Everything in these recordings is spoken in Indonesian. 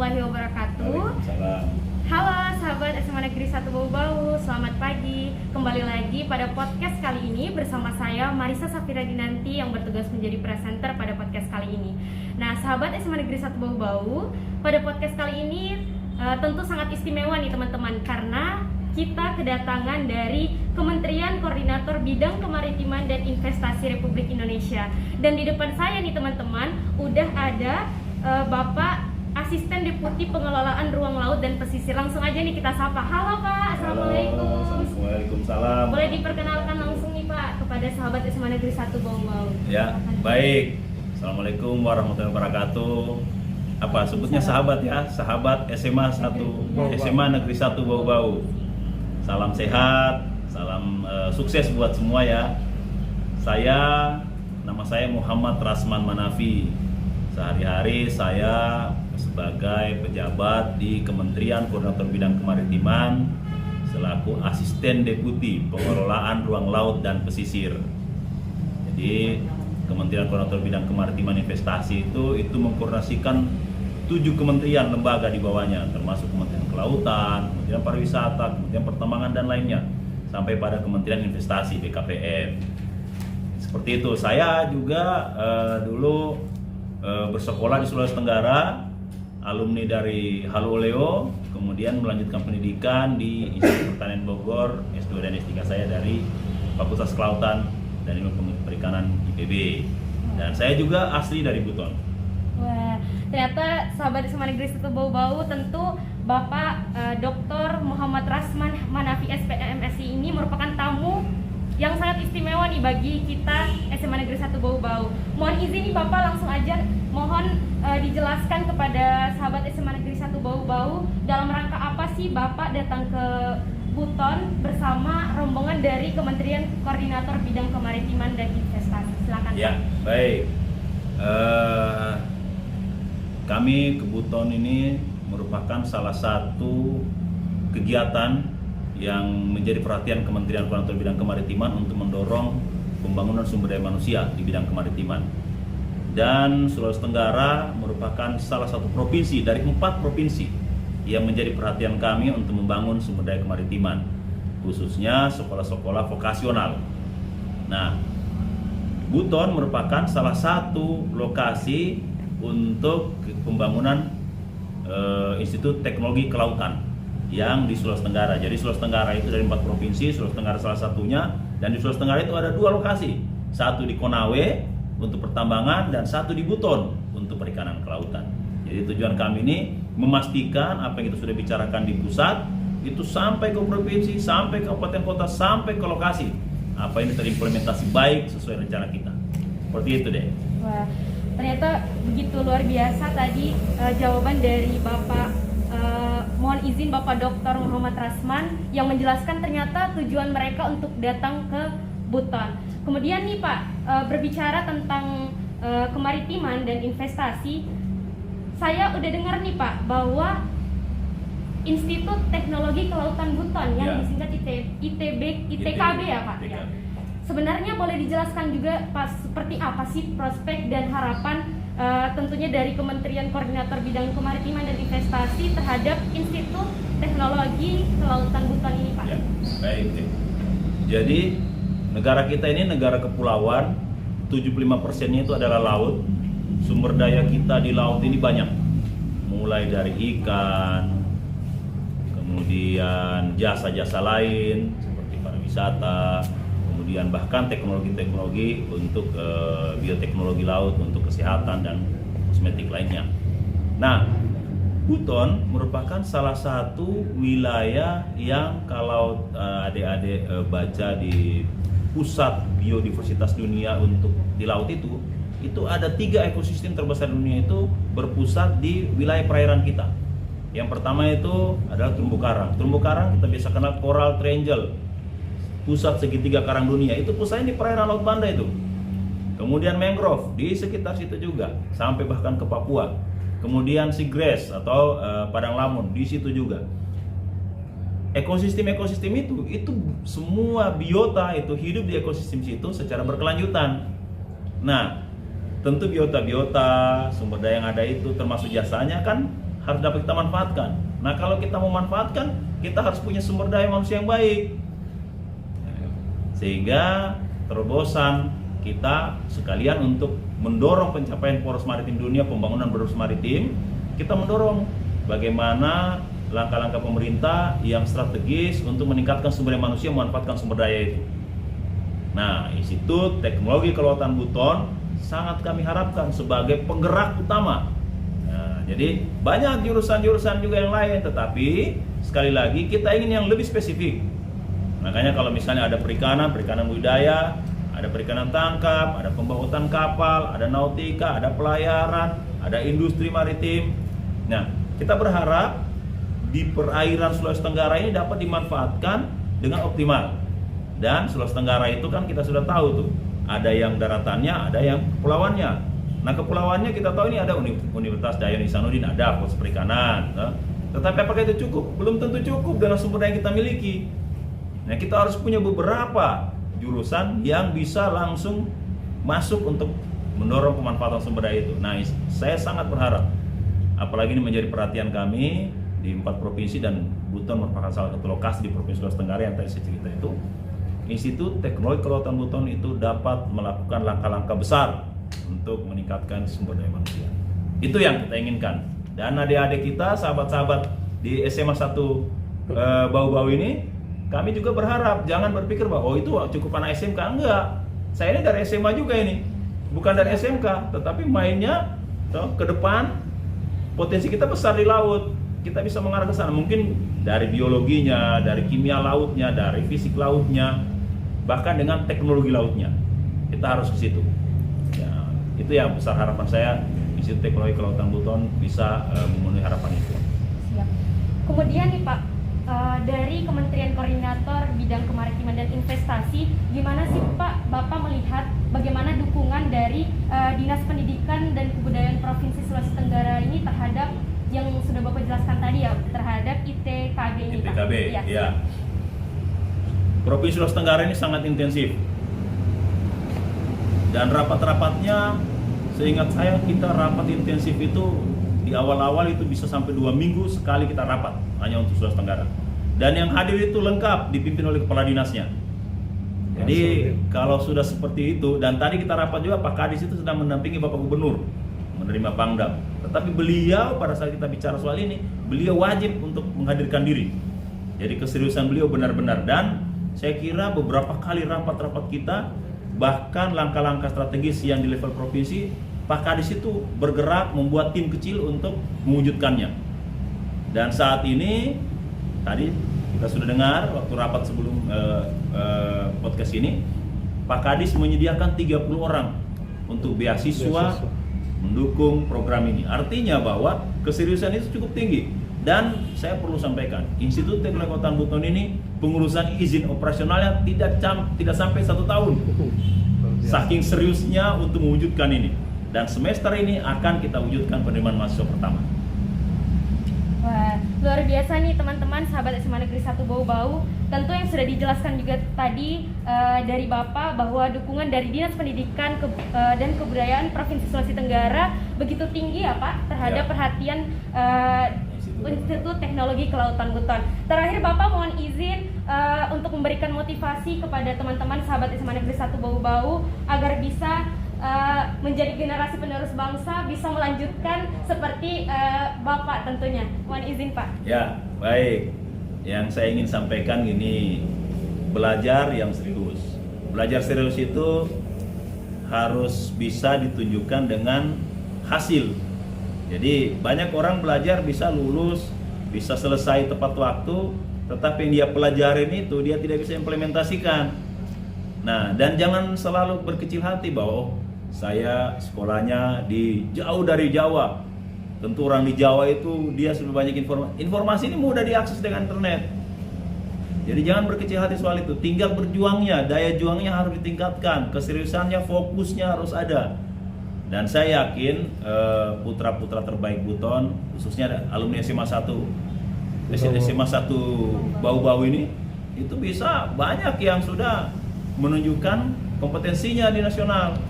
warahmatullahi wabarakatuh. Waalaikumsalam. Halo sahabat SMA Negeri 1 Bau-Bau, selamat pagi. Kembali lagi pada podcast kali ini bersama saya Marisa Safira Dinanti yang bertugas menjadi presenter pada podcast kali ini. Nah, sahabat SMA Negeri 1 Bau-Bau, pada podcast kali ini tentu sangat istimewa nih teman-teman, karena kita kedatangan dari Kementerian Koordinator Bidang Kemaritiman dan Investasi Republik Indonesia. Dan di depan saya nih teman-teman, udah ada Bapak Asisten Deputi Pengelolaan Ruang Laut dan Pesisir. Langsung aja nih kita sapa. Halo Pak, Assalamualaikum. Waalaikumsalam. Boleh diperkenalkan langsung nih Pak kepada sahabat SMA Negeri 1 Bau-Bau. Ya, baik. Assalamualaikum warahmatullahi wabarakatuh. Apa sebutnya sahabat ya? Sahabat SMA 1 SMA Negeri 1 Bau-Bau. Salam sehat, salam sukses buat semua ya. Nama saya Muhammad Rasman Manafi. Sehari-hari saya sebagai pejabat di Kementerian Koordinator Bidang Kemaritiman selaku Asisten Deputi Pengelolaan Ruang Laut dan Pesisir. Jadi Kementerian Koordinator Bidang Kemaritiman Investasi itu mengkoordinasikan 7 kementerian lembaga di bawahnya, termasuk Kementerian Kelautan, Kementerian Pariwisata, Kementerian Pertambangan dan lainnya, sampai pada Kementerian Investasi BKPM. Seperti itu. Saya juga dulu bersekolah di Sulawesi Tenggara, alumni dari Haluleo, kemudian melanjutkan pendidikan di Institut Pertanian Bogor, S2 dan S3 saya dari Fakultas Kelautan dan Ilmu Perikanan IPB. Dan saya juga asli dari Buton. Wah, ternyata sahabat SMA Negeri 1 Bau-Bau, tentu Bapak Dr. Muhammad Rasman Manafi SPM MSI ini merupakan tamu yang sangat istimewa nih bagi kita SMA Negeri 1 Bau-Bau. Mohon izin nih Bapak, langsung aja mohon dijelaskan kepada sahabat SMA Negeri 1 Bau-Bau, dalam rangka apa sih Bapak datang ke Buton bersama rombongan dari Kementerian Koordinator Bidang Kemaritiman dan Investasi. Silakan. Ya, baik. Kami ke Buton ini merupakan salah satu kegiatan yang menjadi perhatian Kementerian Koordinator Bidang Kemaritiman untuk mendorong pembangunan sumber daya manusia di bidang kemaritiman. Dan Sulawesi Tenggara merupakan salah satu provinsi dari 4 provinsi yang menjadi perhatian kami untuk membangun sumber daya kemaritiman, khususnya sekolah-sekolah vokasional. Nah, Buton merupakan salah satu lokasi untuk pembangunan Institut Teknologi Kelautan yang di Sulawesi Tenggara. Jadi Sulawesi Tenggara itu dari 4 provinsi, Sulawesi Tenggara salah satunya, dan di Sulawesi Tenggara itu ada 2 lokasi. Satu di Konawe untuk pertambangan dan satu di Buton untuk perikanan kelautan. Jadi tujuan kami ini memastikan apa yang kita sudah bicarakan di pusat itu sampai ke provinsi, sampai ke kabupaten kota, sampai ke lokasi. Apa ini terimplementasi baik sesuai rencana kita. Seperti itu deh. Wah, ternyata begitu luar biasa tadi jawaban dari Bapak. Mohon izin Bapak Dr. Muhammad Rasman yang menjelaskan ternyata tujuan mereka untuk datang ke Buton. Kemudian nih Pak, berbicara tentang kemaritiman dan investasi, saya udah dengar nih Pak bahwa Institut Teknologi Kelautan Buton yang disingkat ITKB ya Pak. Ya. Sebenarnya boleh dijelaskan juga Pak, seperti apa sih prospek dan harapan tentunya dari Kementerian Koordinator Bidang Kemaritiman dan Investasi terhadap Institut Teknologi Kelautan Buton ini Pak? Ya, baik. Jadi negara kita ini negara kepulauan, 75%-nya itu adalah laut. Sumber daya kita di laut ini banyak, mulai dari ikan, kemudian jasa-jasa lain seperti pariwisata, kemudian bahkan teknologi-teknologi untuk bioteknologi laut, untuk kesehatan dan kosmetik lainnya. Nah, Buton merupakan salah satu wilayah yang kalau adik-adik baca di pusat biodiversitas dunia untuk di laut itu ada 3 ekosistem terbesar dunia itu berpusat di wilayah perairan kita. Yang pertama itu adalah terumbu karang. Terumbu karang kita biasa kenal coral triangle, pusat segitiga karang dunia, itu pusatnya di perairan Laut Banda itu. Kemudian mangrove di sekitar situ juga, sampai bahkan ke Papua. Kemudian seagrass atau padang lamun di situ juga. Ekosistem itu semua biota itu hidup di ekosistem situ secara berkelanjutan. Nah, tentu biota-biota sumber daya yang ada itu termasuk jasanya kan harus dapat kita manfaatkan. Nah, kalau kita mau manfaatkan, kita harus punya sumber daya manusia yang baik. Sehingga terobosan kita sekalian untuk mendorong pencapaian poros maritim dunia, pembangunan poros maritim, kita mendorong bagaimana langkah-langkah pemerintah yang strategis untuk meningkatkan sumber daya manusia, memanfaatkan sumber daya itu. Nah, Institut Teknologi Kelautan Buton sangat kami harapkan sebagai penggerak utama. Nah, jadi banyak jurusan-jurusan juga yang lain, tetapi sekali lagi kita ingin yang lebih spesifik. Makanya kalau misalnya ada perikanan budidaya, ada perikanan tangkap, ada pembahutan kapal, ada nautika, ada pelayaran, ada industri maritim. Nah, kita berharap di perairan Sulawesi Tenggara ini dapat dimanfaatkan dengan optimal. Dan Sulawesi Tenggara itu kan kita sudah tahu tuh, ada yang daratannya, ada yang kepulauannya. Nah, kepulauannya kita tahu ini ada Universitas Dayan Ihsanuddin, ada pos perikanan. Tetapi apakah itu cukup? Belum tentu cukup dengan sumber daya yang kita miliki. Nah, kita harus punya beberapa jurusan yang bisa langsung masuk untuk mendorong pemanfaatan sumber daya itu. Nah, saya sangat berharap, apalagi ini menjadi perhatian kami di 4 provinsi dan Buton merupakan salah satu lokasi di Provinsi Sulawesi Tenggara yang tadi saya cerita itu. Institut Teknologi Kelautan Buton itu dapat melakukan langkah-langkah besar untuk meningkatkan sumber daya manusia. Itu yang kita inginkan. Dan adik-adik kita, sahabat-sahabat di SMA 1 Bau-Bau ini, kami juga berharap jangan berpikir bahwa itu cukup anak SMK. Enggak. Saya ini dari SMA juga ini. Bukan dari SMK, tetapi mainnya ke depan potensi kita besar di laut. Kita bisa mengarah ke sana. Mungkin dari biologinya, dari kimia lautnya, dari fisik lautnya, bahkan dengan teknologi lautnya. Kita harus ke situ. Ya, itu yang besar harapan saya. Institut Teknologi Kelautan Buton bisa memenuhi harapan itu. Siap. Kemudian nih Pak, dari Kementerian Koordinator Bidang Kemaritiman dan Investasi, gimana sih Pak Bapak melihat bagaimana dukungan dari Dinas Pendidikan dan Kebudayaan Provinsi Sulawesi Tenggara ini terhadap yang sudah Bapak jelaskan tadi ya, terhadap ITKB ini Pak? ITKB, ya. Provinsi Sulawesi Tenggara ini sangat intensif. Dan rapat-rapatnya, seingat saya kita rapat intensif itu di awal-awal itu bisa sampai 2 minggu sekali kita rapat hanya untuk Sulawesi Tenggara. Dan yang hadir itu lengkap dipimpin oleh kepala dinasnya. Jadi kalau sudah seperti itu, dan tadi kita rapat juga Pak Kadis itu sedang mendampingi Bapak Gubernur menerima Pangdam. Tetapi beliau pada saat kita bicara soal ini, beliau wajib untuk menghadirkan diri. Jadi keseriusan beliau benar-benar, dan saya kira beberapa kali rapat-rapat kita, bahkan langkah-langkah strategis yang di level provinsi, Pak Kadis itu bergerak membuat tim kecil untuk mewujudkannya. Dan saat ini, tadi kita sudah dengar waktu rapat sebelum podcast ini, Pak Kadis menyediakan 30 orang untuk beasiswa mendukung program ini. Artinya bahwa keseriusan itu cukup tinggi. Dan saya perlu sampaikan, Institut Teknologi Kelautan Buton ini pengurusan izin operasionalnya tidak sampai 1 tahun. Saking seriusnya untuk mewujudkan ini. Dan semester ini akan kita wujudkan penerimaan mahasiswa pertama. Wah, luar biasa nih teman-teman sahabat SMA Negeri 1 Bau-Bau. Tentu yang sudah dijelaskan juga tadi dari Bapak bahwa dukungan dari Dinas Pendidikan dan Kebudayaan Provinsi Sulawesi Tenggara begitu tinggi ya Pak terhadap perhatian Institut Teknologi Kelautan Buton. Terakhir Bapak mohon izin untuk memberikan motivasi kepada teman-teman sahabat SMA Negeri 1 Bau-Bau agar bisa menjadi generasi penerus bangsa, bisa melanjutkan seperti Bapak tentunya. Mohon izin Pak. Ya, baik. Yang saya ingin sampaikan gini, belajar yang serius. Belajar serius itu harus bisa ditunjukkan dengan hasil. Jadi banyak orang belajar bisa lulus, bisa selesai tepat waktu, tetapi yang dia pelajarin itu dia tidak bisa implementasikan. Nah, dan jangan selalu berkecil hati bahwa saya sekolahnya jauh dari Jawa. Tentu orang di Jawa itu dia sudah banyak informasi. Informasi ini mudah diakses dengan internet. Jadi jangan berkecil hati soal itu. Tinggal berjuangnya, daya juangnya harus ditingkatkan, keseriusannya, fokusnya harus ada. Dan saya yakin putra-putra terbaik Buton, khususnya alumni SMA 1 Bau-Bau ini, itu bisa banyak yang sudah menunjukkan kompetensinya di nasional.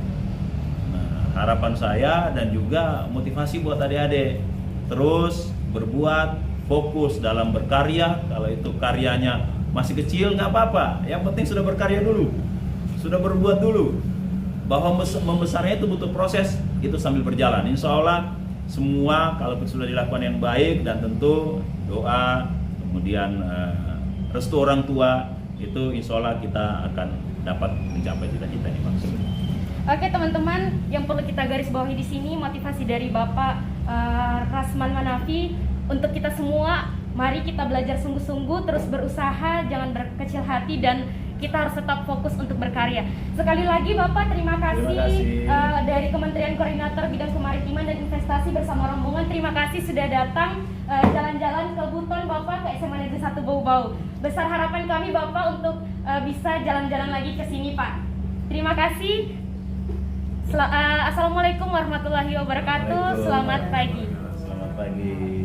Harapan saya dan juga motivasi buat adik-adik terus berbuat, fokus dalam berkarya. Kalau itu karyanya masih kecil nggak apa-apa, yang penting sudah berkarya dulu, sudah berbuat dulu. Bahwa membesarnya itu butuh proses, itu sambil berjalan. Insya Allah semua kalau sudah dilakukan yang baik dan tentu doa, kemudian restu orang tua, itu insya Allah kita akan dapat mencapai cita-cita ini maksudnya. Oke teman-teman, yang perlu kita garis bawahi di sini motivasi dari Bapak Rasman Manafi untuk kita semua. Mari kita belajar sungguh-sungguh, terus berusaha, jangan berkecil hati, dan kita harus tetap fokus untuk berkarya. Sekali lagi Bapak, terima kasih. Dari Kementerian Koordinator Bidang Kemaritiman dan Investasi bersama rombongan, terima kasih sudah datang jalan-jalan ke Buton Bapak, ke SMA Negeri 1 Bau-Bau. Besar harapan kami Bapak untuk bisa jalan-jalan lagi ke sini Pak. Terima kasih. Assalamualaikum warahmatullahi wabarakatuh. Selamat pagi. Selamat pagi.